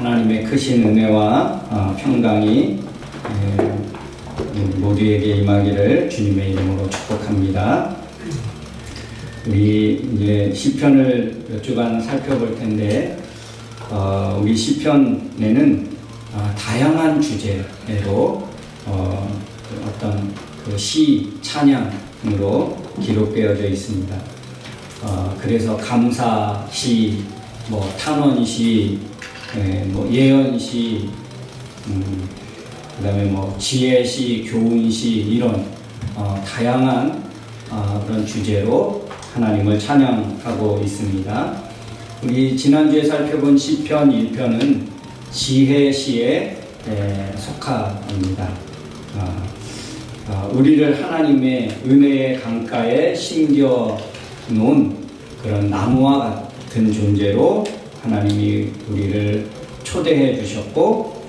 하나님의 크신 은혜와 평강이 모두에게 임하기를 주님의 이름으로 축복합니다. 우리 이제 시편을 몇 주간 살펴볼 텐데, 우리 시편에는 다양한 주제로 어떤 그 시, 찬양으로 기록되어져 있습니다. 그래서 감사시, 탄원시, 예언시, 그다음에 지혜시, 교훈시 이런 다양한 그런 주제로 하나님을 찬양하고 있습니다. 우리 지난주에 살펴본 시편 1편은 지혜시에 속합니다. 우리를 하나님의 은혜의 강가에 심겨 놓은 그런 나무와 같은 존재로 하나님이 우리를 초대해 주셨고,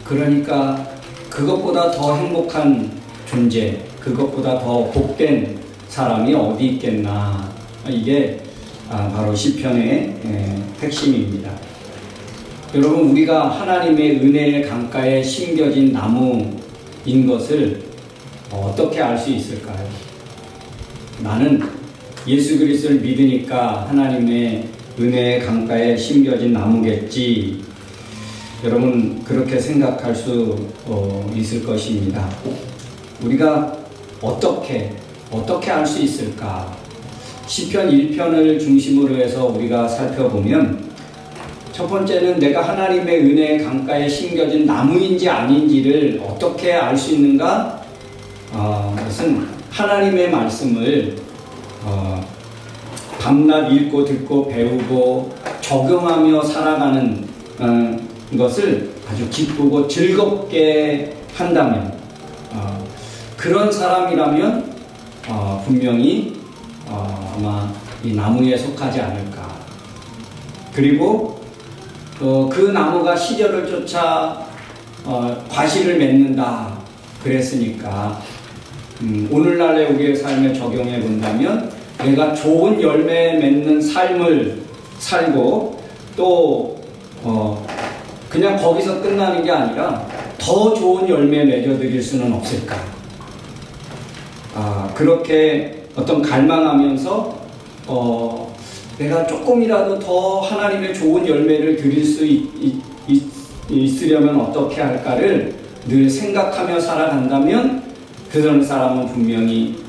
그러니까 그것보다 더 행복한 존재, 그것보다 더 복된 사람이 어디 있겠나. 이게 바로 시편의 핵심입니다. 여러분, 우리가 하나님의 은혜의 강가에 심겨진 나무인 것을 어떻게 알 수 있을까요? 나는 예수 그리스도를 믿으니까 하나님의 은혜의 강가에 심겨진 나무겠지. 여러분, 그렇게 생각할 수 있을 것입니다. 우리가 어떻게 알 수 있을까? 시편 1편을 중심으로 해서 우리가 살펴보면, 첫 번째는 내가 하나님의 은혜의 강가에 심겨진 나무인지 아닌지를 어떻게 알 수 있는가? 그것은 하나님의 말씀을 밤낮 읽고 듣고 배우고 적용하며 살아가는 것을 아주 기쁘고 즐겁게 한다면, 그런 사람이라면 분명히 아마 이 나무에 속하지 않을까. 그리고 그 나무가 시절을 쫓아 과실을 맺는다 그랬으니까, 오늘날의 우리의 삶에 적용해 본다면 내가 좋은 열매 맺는 삶을 살고, 또 그냥 거기서 끝나는 게 아니라 더 좋은 열매 맺어드릴 수는 없을까. 그렇게 어떤 갈망하면서 내가 조금이라도 더 하나님의 좋은 열매를 드릴 수 있으려면 어떻게 할까를 늘 생각하며 살아간다면, 그런 사람은 분명히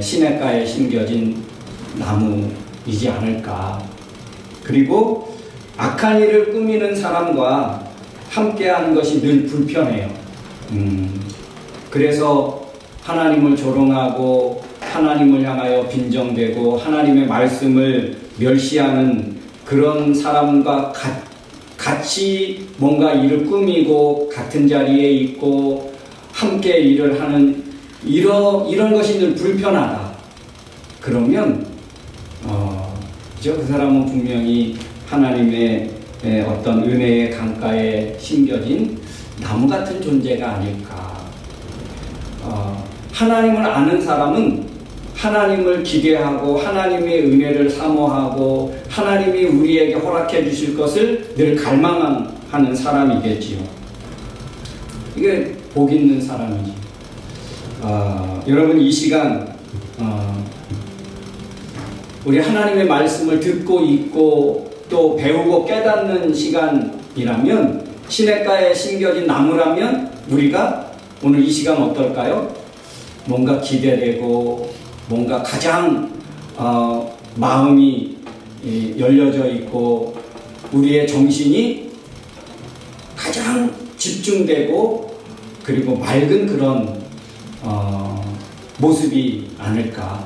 시냇가에 심겨진 나무이지 않을까. 그리고 악한 일을 꾸미는 사람과 함께하는 것이 늘 불편해요. 그래서 하나님을 조롱하고 하나님을 향하여 빈정대고 하나님의 말씀을 멸시하는 그런 사람과 같이 뭔가 일을 꾸미고 같은 자리에 있고 함께 일을 하는 이런 것이 늘 불편하다. 그러면 그 사람은 분명히 하나님의 어떤 은혜의 강가에 심겨진 나무 같은 존재가 아닐까. 하나님을 아는 사람은 하나님을 기대하고 하나님의 은혜를 사모하고 하나님이 우리에게 허락해 주실 것을 늘 갈망하는 사람이겠지요. 이게 복 있는 사람이지. 여러분, 이 시간 우리 하나님의 말씀을 듣고 읽고 또 배우고 깨닫는 시간이라면, 시냇가에 심겨진 나무라면 우리가 오늘 이 시간 어떨까요? 뭔가 기대되고 뭔가 가장 마음이 열려져 있고 우리의 정신이 가장 집중되고 그리고 맑은 그런 모습이 아닐까.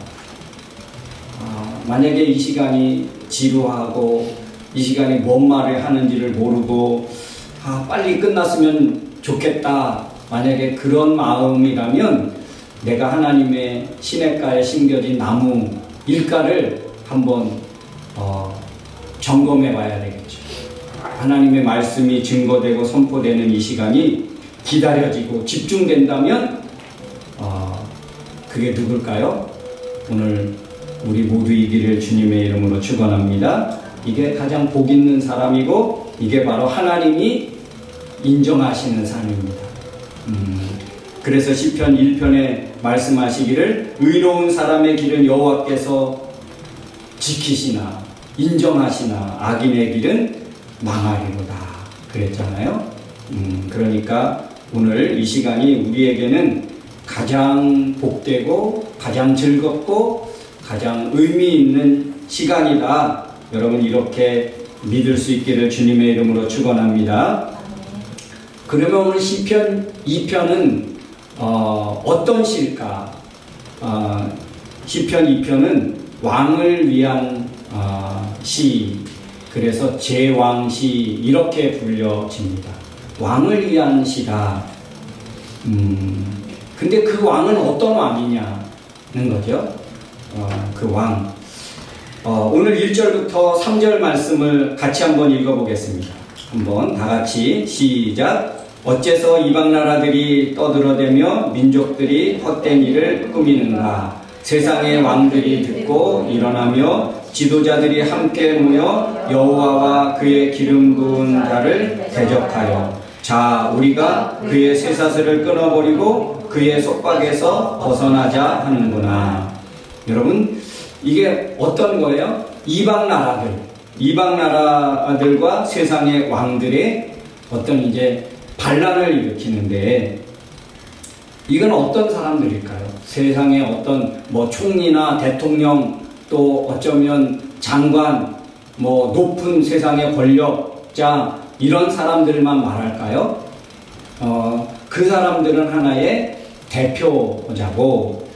만약에 이 시간이 지루하고 이 시간에 뭔 말을 하는지를 모르고 빨리 끝났으면 좋겠다, 만약에 그런 마음이라면 내가 하나님의 시냇가에 심겨진 나무일까를 한번 점검해 봐야 되겠죠. 하나님의 말씀이 증거되고 선포되는 이 시간이 기다려지고 집중된다면 그게 누굴까요? 오늘 우리 모두이기를 주님의 이름으로 축원합니다. 이게 가장 복 있는 사람이고 이게 바로 하나님이 인정하시는 삶입니다. 그래서 시편 1편에 말씀하시기를 의로운 사람의 길은 여호와께서 지키시나 인정하시나 악인의 길은 망하리로다 그랬잖아요. 그러니까 오늘 이 시간이 우리에게는 가장 복되고 가장 즐겁고 가장 의미 있는 시간이다. 여러분 이렇게 믿을 수 있기를 주님의 이름으로 축원합니다. 그러면 오늘 시편 2편은 어떤 시일까? 시편 2편은 왕을 위한 시, 그래서 제왕시 이렇게 불려집니다. 왕을 위한 시다. 근데 그 왕은 어떤 왕이냐는 거죠. 그 왕. 오늘 1절부터 3절 말씀을 같이 한번 읽어보겠습니다. 한번 다 같이 시작. 어째서 이방 나라들이 떠들어대며 민족들이 헛된 일을 꾸미는가? 세상의 왕들이 듣고 일어나며 지도자들이 함께 모여 여호와와 그의 기름 부은 자를 대적하여 자 우리가 그의 쇠사슬을 끊어버리고 그의 속박에서 벗어나자 하는구나. 여러분 이게 어떤 거예요? 이방 나라들과 세상의 왕들의 어떤 이제 반란을 일으키는데 이건 어떤 사람들일까요? 세상의 어떤 뭐 총리나 대통령 또 어쩌면 장관 뭐 높은 세상의 권력자 이런 사람들만 말할까요? 그 사람들은 하나의 대표자고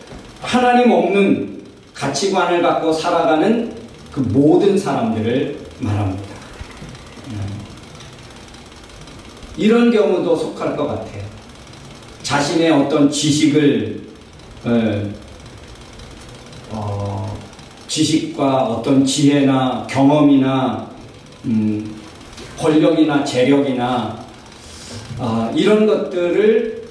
하나님 없는 가치관을 갖고 살아가는 그 모든 사람들을 말합니다. 이런 경우도 속할 것 같아요. 자신의 어떤 지식을 지식과 어떤 지혜나 경험이나 권력이나 재력이나 이런 것들을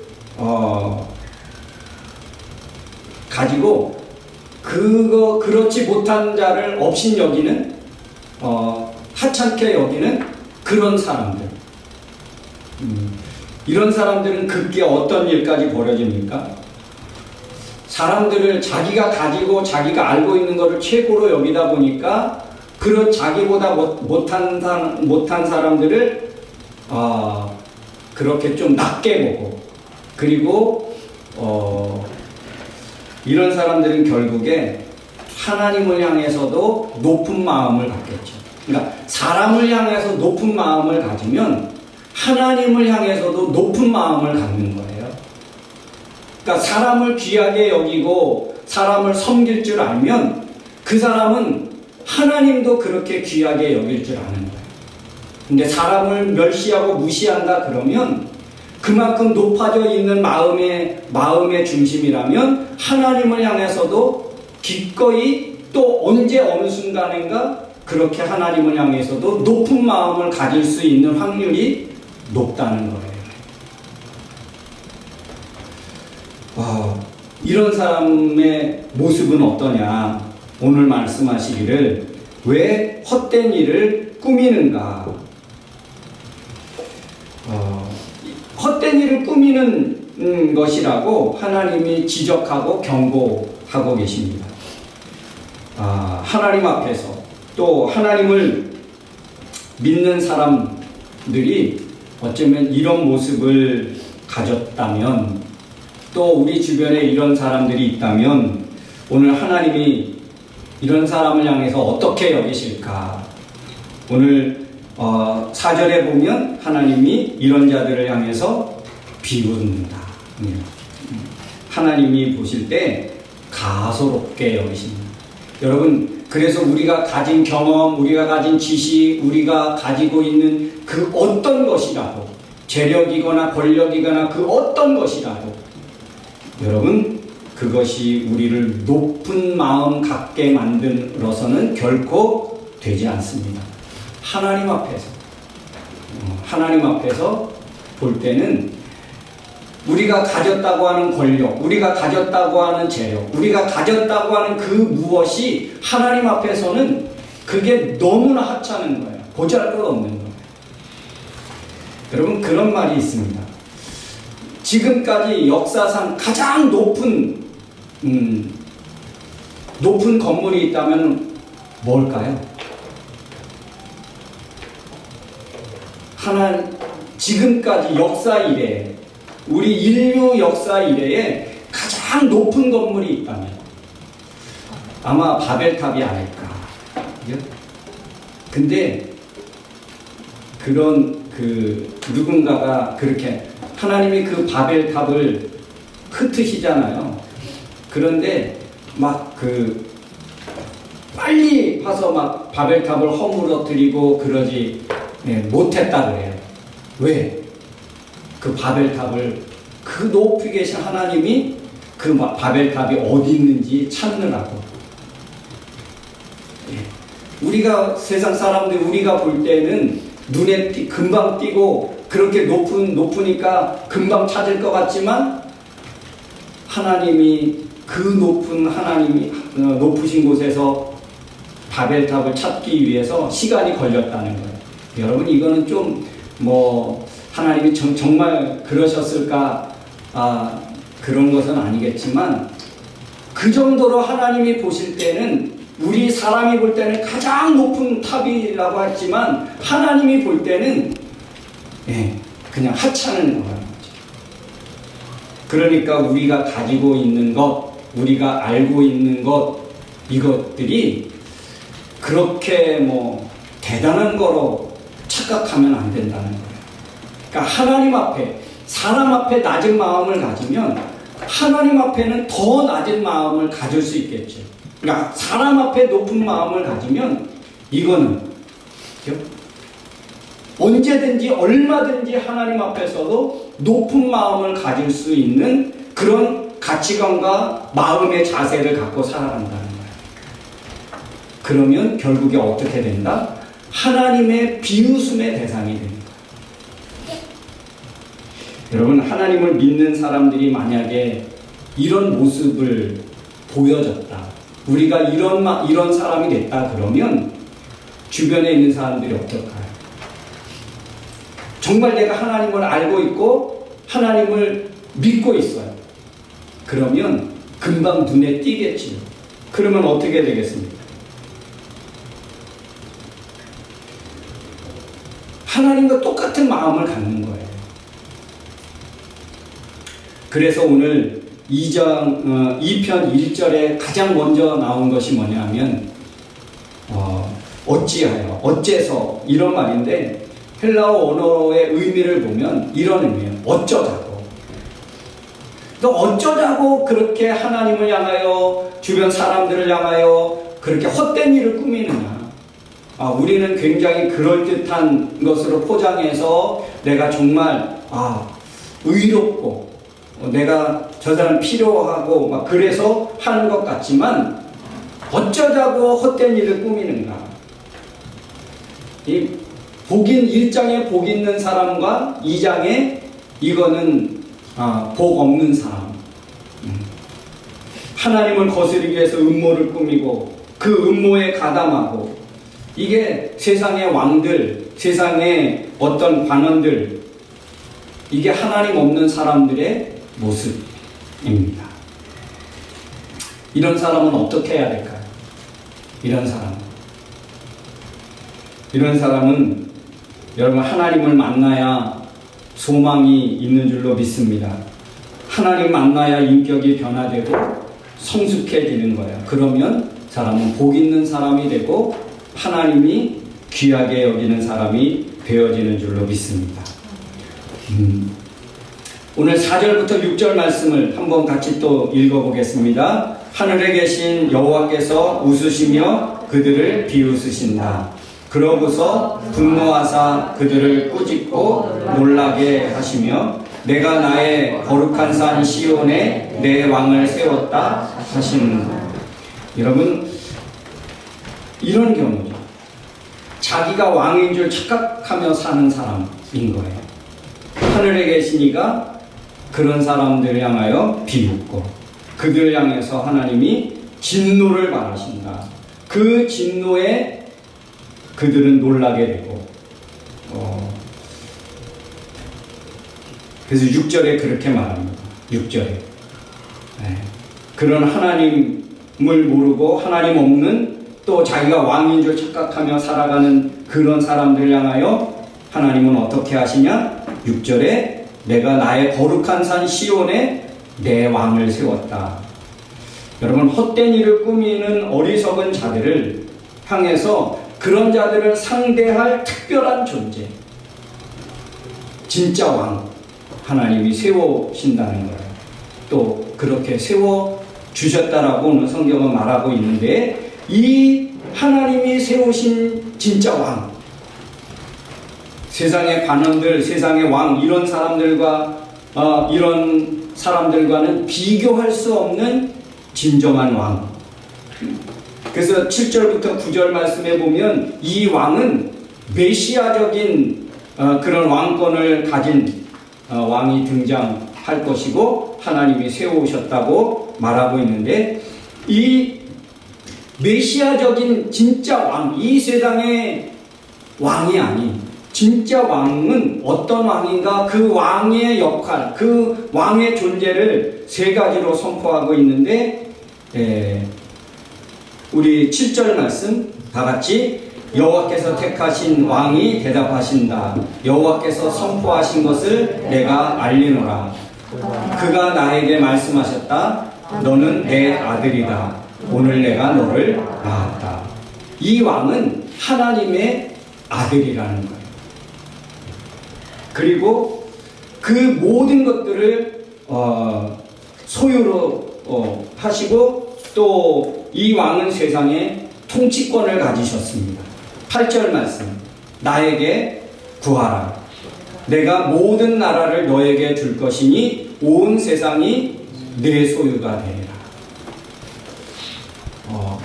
가지고 그렇지 못한 자를 업신 여기는 하찮게 여기는 그런 사람들. 이런 사람들은 급기야 어떤 일까지 벌어집니까? 사람들을 자기가 가지고 자기가 알고 있는 것을 최고로 여기다 보니까 그런 자기보다 못한 사람들을 그렇게 좀 낮게 보고 그리고 이런 사람들은 결국에 하나님을 향해서도 높은 마음을 갖겠죠. 그러니까 사람을 향해서 높은 마음을 가지면 하나님을 향해서도 높은 마음을 갖는 거예요. 그러니까 사람을 귀하게 여기고 사람을 섬길 줄 알면 그 사람은 하나님도 그렇게 귀하게 여길 줄 아는 거예요. 근데 사람을 멸시하고 무시한다 그러면 그만큼 높아져 있는 마음의 중심이라면 하나님을 향해서도 기꺼이 또 언제 어느 순간인가 그렇게 하나님을 향해서도 높은 마음을 가질 수 있는 확률이 높다는 거예요. 이런 사람의 모습은 어떠냐? 오늘 말씀하시기를 왜 헛된 일을 꾸미는가? 헛된 일을 꾸미는 것이라고 하나님이 지적하고 경고하고 계십니다. 하나님 앞에서 또 하나님을 믿는 사람들이 어쩌면 이런 모습을 가졌다면 또 우리 주변에 이런 사람들이 있다면 오늘 하나님이 이런 사람을 향해서 어떻게 여기실까? 오늘 4절에 보면 하나님이 이런 자들을 향해서 비웃는다. 하나님이 보실 때 가소롭게 여기십니다. 여러분 그래서 우리가 가진 경험, 우리가 가진 지식, 우리가 가지고 있는 그 어떤 것이라도 재력이거나 권력이거나 그 어떤 것이라도 여러분 그것이 우리를 높은 마음 갖게 만들어서는 결코 되지 않습니다. 하나님 앞에서 볼 때는 우리가 가졌다고 하는 권력, 우리가 가졌다고 하는 재력, 우리가 가졌다고 하는 그 무엇이 하나님 앞에서는 그게 너무나 하찮은 거예요. 보잘것없는 거예요. 여러분, 그런 말이 있습니다. 지금까지 역사상 가장 높은 건물이 있다면 뭘까요? 지금까지 역사 이래, 우리 인류 역사 이래에 가장 높은 건물이 있다면 아마 바벨탑이 아닐까. 근데 누군가가 그렇게 하나님이 그 바벨탑을 흩으시잖아요. 그런데 빨리 와서 바벨탑을 허물어뜨리고 그러지 못했다 그래요. 왜? 그 바벨탑을, 그 높이 계신 하나님이 그 바벨탑이 어디 있는지 찾느라고. 우리가 세상 사람들 우리가 볼 때는 눈에 금방 띄고 그렇게 높으니까 금방 찾을 것 같지만, 하나님이 그 높으신 곳에서 바벨탑을 찾기 위해서 시간이 걸렸다는 거예요. 여러분, 이거는 좀 하나님이 정말 그러셨을까, 그런 것은 아니겠지만, 그 정도로 하나님이 보실 때는, 우리 사람이 볼 때는 가장 높은 탑이라고 했지만 하나님이 볼 때는 그냥 하찮은 거라는 거죠. 그러니까 우리가 가지고 있는 것, 우리가 알고 있는 것, 이것들이 그렇게 대단한 거로 착각하면 안 된다는 거예요. 그러니까 하나님 앞에, 사람 앞에 낮은 마음을 가지면 하나님 앞에는 더 낮은 마음을 가질 수 있겠죠. 그러니까 사람 앞에 높은 마음을 가지면 이거는 언제든지 얼마든지 하나님 앞에서도 높은 마음을 가질 수 있는 그런 가치관과 마음의 자세를 갖고 살아간다는 거예요. 그러면 결국에 어떻게 된다? 하나님의 비웃음의 대상이 됩니다. 여러분, 하나님을 믿는 사람들이 만약에 이런 모습을 보여줬다, 우리가 이런 사람이 됐다 그러면 주변에 있는 사람들이 어떨까요? 정말 내가 하나님을 알고 있고 하나님을 믿고 있어요. 그러면 금방 눈에 띄겠지요. 그러면 어떻게 되겠습니까? 하나님과 똑같은 마음을 갖는 거예요. 그래서 오늘 2편 1절에 가장 먼저 나온 것이 뭐냐면 어찌하여, 어째서, 이런 말인데 헬라어 언어의 의미를 보면 이런 의미예요. 어쩌자고. 너 어쩌자고 그렇게 하나님을 향하여, 주변 사람들을 향하여 그렇게 헛된 일을 꾸미느냐. 우리는 굉장히 그럴듯한 것으로 포장해서 내가 정말 의롭고 내가 저 사람 필요하고 그래서 하는 것 같지만, 어쩌자고 헛된 일을 꾸미는가. 이 1장에 복 있는 사람과 2장에 이거는 복 없는 사람. 하나님을 거스르기 위해서 음모를 꾸미고 그 음모에 가담하고, 이게 세상의 왕들, 세상의 어떤 관원들, 이게 하나님 없는 사람들의 모습입니다. 이런 사람은 어떻게 해야 될까요? 이런 사람은 여러분, 하나님을 만나야 소망이 있는 줄로 믿습니다. 하나님 만나야 인격이 변화되고 성숙해지는 거예요. 그러면 사람은 복 있는 사람이 되고 하나님이 귀하게 여기는 사람이 되어지는 줄로 믿습니다. 오늘 4절부터 6절 말씀을 한번 같이 또 읽어보겠습니다. 하늘에 계신 여호와께서 웃으시며 그들을 비웃으신다. 그러고서 분노하사 그들을 꾸짖고 놀라게 하시며 내가 나의 거룩한 산 시온에 내 왕을 세웠다 하시는다. 여러분, 이런 경우죠. 자기가 왕인 줄 착각하며 사는 사람인 거예요. 하늘에 계시니가 그런 사람들을 향하여 비웃고 그들 향해서 하나님이 진노를 말하신다. 그 진노에 그들은 놀라게 되고 그래서 6절에 그렇게 말합니다. 6절에. 그런 하나님을 모르고 하나님 없는 또 자기가 왕인 줄 착각하며 살아가는 그런 사람들 향하여 하나님은 어떻게 하시냐? 6절에 내가 나의 거룩한 산 시온에 내 왕을 세웠다. 여러분, 헛된 일을 꾸미는 어리석은 자들을 향해서 그런 자들을 상대할 특별한 존재, 진짜 왕 하나님이 세우신다는 거예요. 또 그렇게 세워주셨다라고 오늘 성경은 말하고 있는데, 이 하나님이 세우신 진짜 왕, 세상의 관원들, 세상의 왕, 이런 사람들과는 비교할 수 없는 진정한 왕. 그래서 7절부터 9절 말씀에 보면 이 왕은 메시아적인 그런 왕권을 가진 왕이 등장할 것이고 하나님이 세우셨다고 말하고 있는데, 이 메시아적인 진짜 왕, 이 세상의 왕이 아닌 진짜 왕은 어떤 왕인가, 그 왕의 역할, 그 왕의 존재를 세 가지로 선포하고 있는데, 우리 7절 말씀 다 같이 여호와께서 택하신 왕이 대답하신다. 여호와께서 선포하신 것을 내가 알리노라. 그가 나에게 말씀하셨다. 너는 내 아들이다. 오늘 내가 너를 낳았다. 이 왕은 하나님의 아들이라는 거예요. 그리고 그 모든 것들을 소유로 하시고, 또 이 왕은 세상에 통치권을 가지셨습니다. 8절 말씀, 나에게 구하라. 내가 모든 나라를 너에게 줄 것이니 온 세상이 내 소유가 되리라.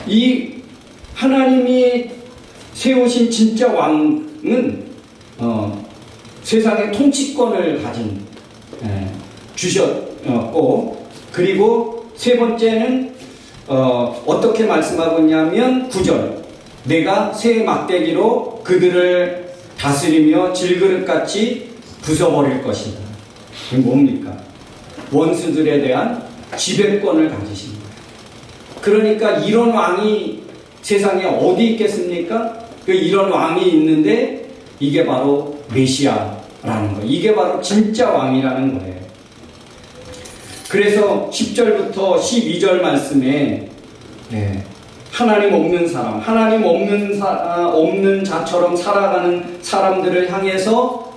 이 하나님이 세우신 진짜 왕은 세상의 통치권을 가진 주셨고, 그리고 세 번째는 어떻게 말씀하고 있냐면 9절, 내가 새 막대기로 그들을 다스리며 질그릇같이 부숴버릴 것이다. 이게 뭡니까? 원수들에 대한 지배권을 가지신 거예요. 그러니까 이런 왕이 세상에 어디 있겠습니까? 이런 왕이 있는데 이게 바로 메시아라는 거예요. 이게 바로 진짜 왕이라는 거예요. 그래서 10절부터 12절 말씀에 하나님 없는 사람, 하나님 없는 자처럼 살아가는 사람들을 향해서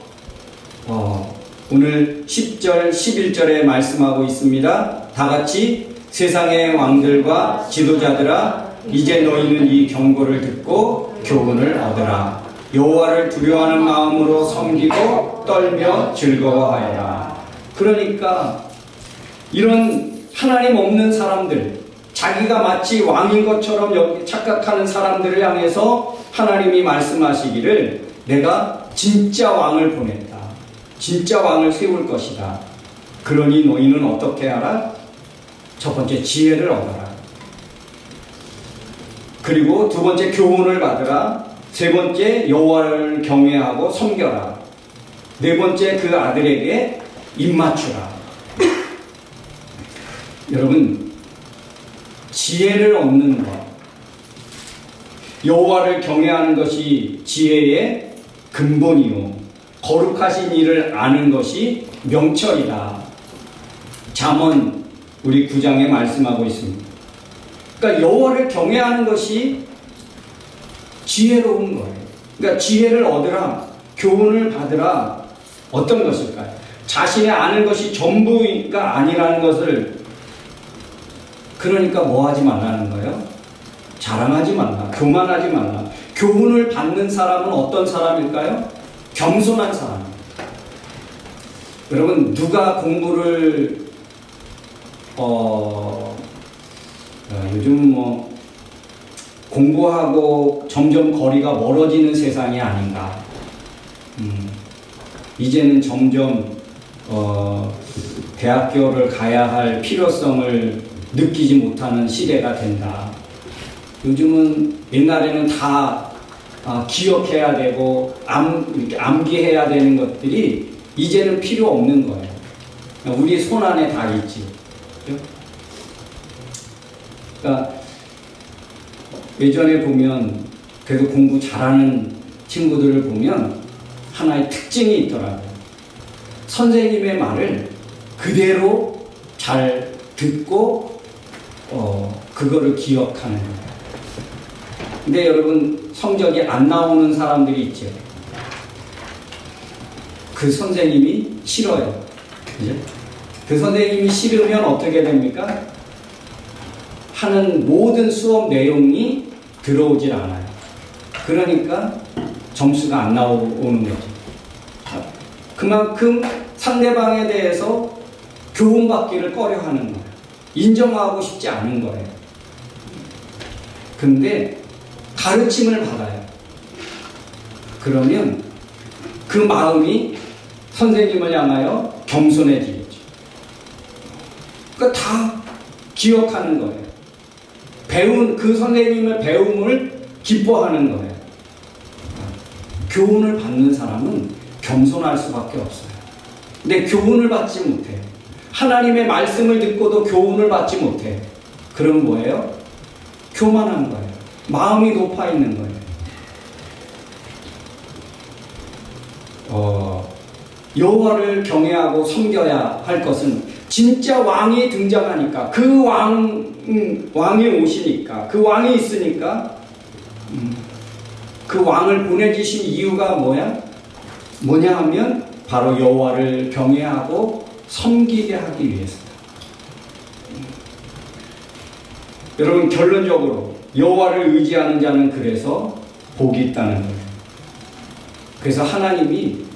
오늘 10절, 11절에 말씀하고 있습니다. 다 같이 세상의 왕들과 지도자들아, 이제 너희는 이 경고를 듣고 교훈을 얻으라. 여호와를 두려워하는 마음으로 섬기고 떨며 즐거워하여라. 그러니까 이런 하나님 없는 사람들, 자기가 마치 왕인 것처럼 여기 착각하는 사람들을 향해서 하나님이 말씀하시기를 내가 진짜 왕을 보냈다. 진짜 왕을 세울 것이다. 그러니 너희는 어떻게 하라? 첫 번째, 지혜를 얻어라. 그리고 두 번째, 교훈을 받으라. 세 번째, 여호와를 경외하고 섬겨라. 네 번째, 그 아들에게 입맞추라. 여러분, 지혜를 얻는 것, 여호와를 경외하는 것이 지혜의 근본이요, 거룩하신 이를 아는 것이 명철이다. 잠언 우리 9장에 말씀하고 있습니다. 그러니까 여호와를 경외하는 것이 지혜로운 거예요. 그러니까 지혜를 얻으라, 교훈을 받으라. 어떤 것일까요? 자신의 아는 것이 전부가 아니라는 것을, 그러니까 뭐 하지 말라는 거예요? 자랑하지 말라, 교만하지 말라. 교훈을 받는 사람은 어떤 사람일까요? 겸손한 사람. 여러분, 누가 공부를 요즘 공부하고 점점 거리가 멀어지는 세상이 아닌가. 이제는 점점 대학교를 가야 할 필요성을 느끼지 못하는 시대가 된다. 요즘은 옛날에는 다 기억해야 되고 이렇게 암기해야 되는 것들이 이제는 필요 없는 거예요. 우리 손 안에 다 있지. 그러니까 예전에 보면 그래도 공부 잘하는 친구들을 보면 하나의 특징이 있더라고요. 선생님의 말을 그대로 잘 듣고 그거를 기억하는 거예요. 근데 여러분 성적이 안 나오는 사람들이 있죠. 그 선생님이 싫어요. 그죠? 그 선생님이 싫으면 어떻게 됩니까? 하는 모든 수업 내용이 들어오질 않아요. 그러니까 점수가 안 나오는 거죠. 그만큼 상대방에 대해서 교훈받기를 꺼려하는 거예요. 인정하고 싶지 않은 거예요. 근데 가르침을 받아요. 그러면 그 마음이 선생님을 향하여 겸손해지겠죠. 그러니까 다 기억하는 거예요. 그 선생님의 배움을 기뻐하는 거예요. 교훈을 받는 사람은 겸손할 수밖에 없어요. 근데 교훈을 받지 못해요. 하나님의 말씀을 듣고도 교훈을 받지 못해요. 그럼 뭐예요? 교만한 거예요. 마음이 높아 있는 거예요. 여호와를 경외하고 섬겨야 할 것은 진짜 왕이 등장하니까 그 왕이 오시니까 그 왕이 있으니까 그 왕을 보내주신 이유가 뭐냐 하면 바로 여호와를 경외하고 섬기게 하기 위해서다. 여러분 결론적으로 여호와를 의지하는 자는 그래서 복이 있다는 거예요. 그래서 하나님이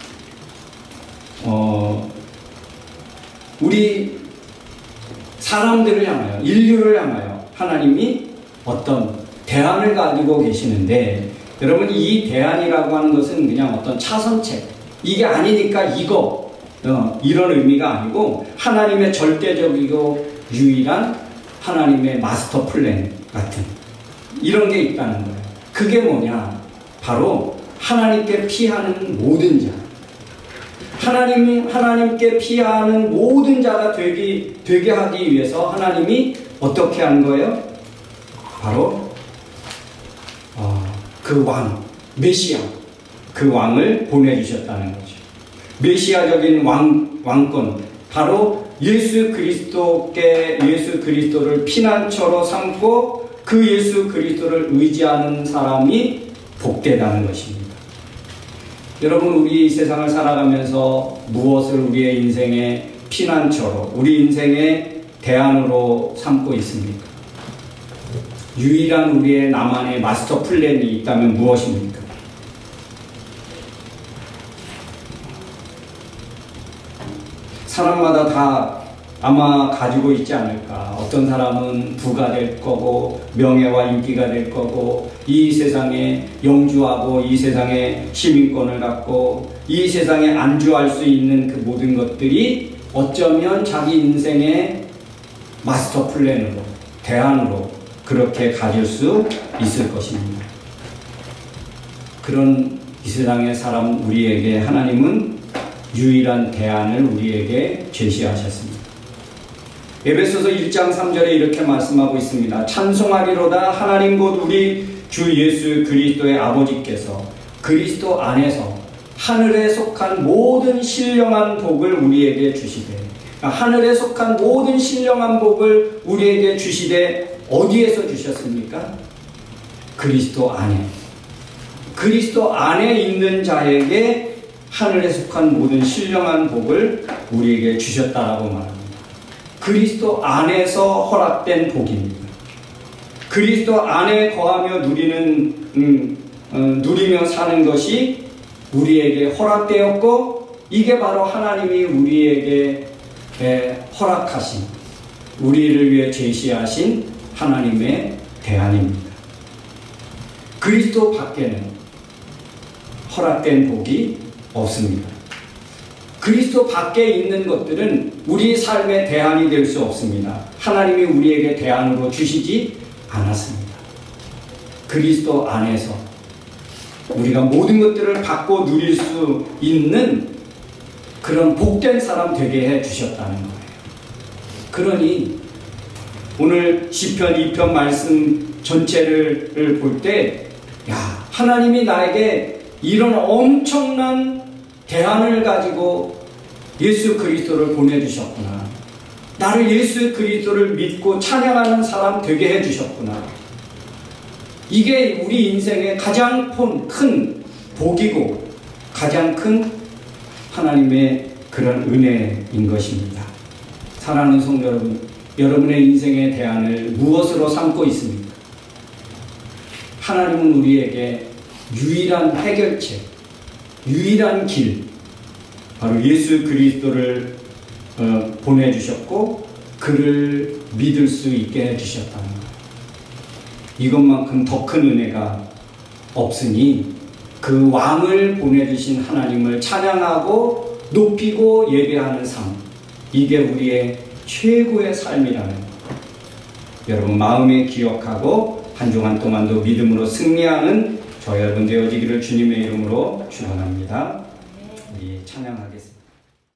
우리 사람들을 향하여 인류를 향하여 하나님이 어떤 대안을 가지고 계시는데 여러분 이 대안이라고 하는 것은 그냥 어떤 차선책 이게 아니니까 이런 의미가 아니고 하나님의 절대적이고 유일한 하나님의 마스터 플랜 같은 이런 게 있다는 거예요. 그게 뭐냐? 바로 하나님께 피하는 모든 자. 하나님께 피하는 모든 자가 되게 하기 위해서 하나님이 어떻게 하는 거예요? 바로 그 왕, 메시아, 그 왕을 보내주셨다는 거죠. 메시아적인 왕권, 바로 예수 그리스도를 피난처로 삼고 그 예수 그리스도를 의지하는 사람이 복되다는 것입니다. 여러분 우리 이 세상을 살아가면서 무엇을 우리의 인생의 피난처로 우리 인생의 대안으로 삼고 있습니까? 유일한 우리의 나만의 마스터 플랜이 있다면 무엇입니까? 사람마다 다 아마 가지고 있지 않을까. 어떤 사람은 부가 될 거고 명예와 인기가 될 거고 이 세상에 영주하고 이 세상에 시민권을 갖고 이 세상에 안주할 수 있는 그 모든 것들이 어쩌면 자기 인생의 마스터 플랜으로 대안으로 그렇게 가질 수 있을 것입니다. 그런 이 세상의 사람 우리에게 하나님은 유일한 대안을 우리에게 제시하셨습니다. 에베소서 1장 3절에 이렇게 말씀하고 있습니다. 찬송하리로다 하나님 곧 우리 주 예수 그리스도의 아버지께서 그리스도 안에서 하늘에 속한 모든 신령한 복을 우리에게 주시되 하늘에 속한 모든 신령한 복을 우리에게 주시되 어디에서 주셨습니까? 그리스도 안에. 그리스도 안에 있는 자에게 하늘에 속한 모든 신령한 복을 우리에게 주셨다라고 말합니다. 그리스도 안에서 허락된 복입니다. 그리스도 안에 거하며 누리며 사는 것이 우리에게 허락되었고 이게 바로 하나님이 우리에게 허락하신 우리를 위해 제시하신 하나님의 대안입니다. 그리스도 밖에는 허락된 복이 없습니다. 그리스도 밖에 있는 것들은 우리의 삶의 대안이 될 수 없습니다. 하나님이 우리에게 대안으로 주시지 않았습니다. 그리스도 안에서 우리가 모든 것들을 받고 누릴 수 있는 그런 복된 사람 되게 해 주셨다는 거예요. 그러니 오늘 시편 2편 말씀 전체를 볼 때, 야, 하나님이 나에게 이런 엄청난 대안을 가지고 예수 그리스도를 보내주셨구나. 나를 예수 그리스도를 믿고 찬양하는 사람 되게 해주셨구나. 이게 우리 인생의 가장 큰 복이고 가장 큰 하나님의 그런 은혜인 것입니다. 사랑하는 성도 여러분, 여러분의 인생의 대안을 무엇으로 삼고 있습니까? 하나님은 우리에게 유일한 해결책, 유일한 길, 바로 예수 그리스도를 보내주셨고 그를 믿을 수 있게 해주셨다는 거예요. 이것만큼 더 큰 은혜가 없으니 그 왕을 보내주신 하나님을 찬양하고 높이고 예배하는 삶, 이게 우리의 최고의 삶이라는 거예요. 여러분 마음에 기억하고 한 주간 동안도 믿음으로 승리하는 저 여러분 되어지기를 주님의 이름으로 축원합니다. 우리 찬양하겠습니다.